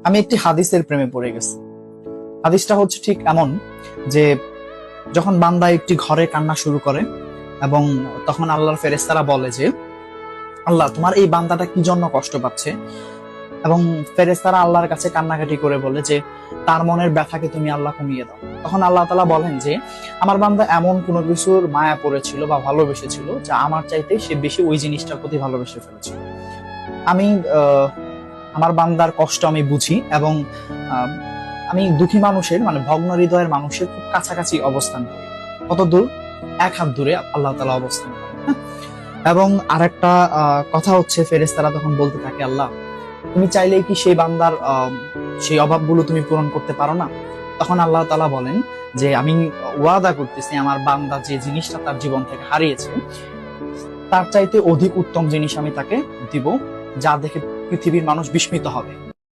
আমি একটি হাদিসের প্রেমে পড়ে গেছি। হাদিসটা হচ্ছে ঠিক এমন যে যখন বান্দা একটি ঘরে কান্না শুরু করে এবং তখন আল্লাহর ফেরেশতারা বলে যে আল্লাহ তোমার এই বান্দাটা কি জন্য কষ্ট পাচ্ছে, এবং ফেরেশতারা আল্লাহর কাছে কান্নাকাটি করে বলে যে তার মনের ব্যথাকে তুমি আল্লাহ কমিয়ে দাও। তখন আল্লাহ তাআলা বলেন যে আমার বান্দা এমন কোনো কিছুর মায়া পড়েছিল বা ভালোবেসেছিল যা আমার চাইতে সে বেশি ওই জিনিসটার প্রতি ভালোবেসে ফেলেছিল। আমি আমার বান্দার কষ্ট আমি বুঝি এবং আহ, আমি দুঃখী মানুষের মানে ভগ্ন হৃদয়ের মানুষের খুব কাছাকাছি অবস্থান করি। কত দূর? এক হাত দূরে আল্লাহ তাআলা অবস্থান করেন। হ্যাঁ? এবং আরেকটা কথা হচ্ছে ফেরেশতারা তখন বলতে থাকে আল্লাহ তুমি চাইলেই কি সেই বান্দার সেই অভাবগুলো তুমি পূরণ করতে পারো না? তখন আল্লাহ তাআলা বলেন যে আমি ওয়াদা করতেছি আমার বান্দা যে জিনিসটা তার জীবন থেকে হারিয়েছে তার চাইতে অধিক উত্তম জিনিস আমি তাকে দিব, যা দেখে পৃথিবীর মানুষ বিস্মিত হবে।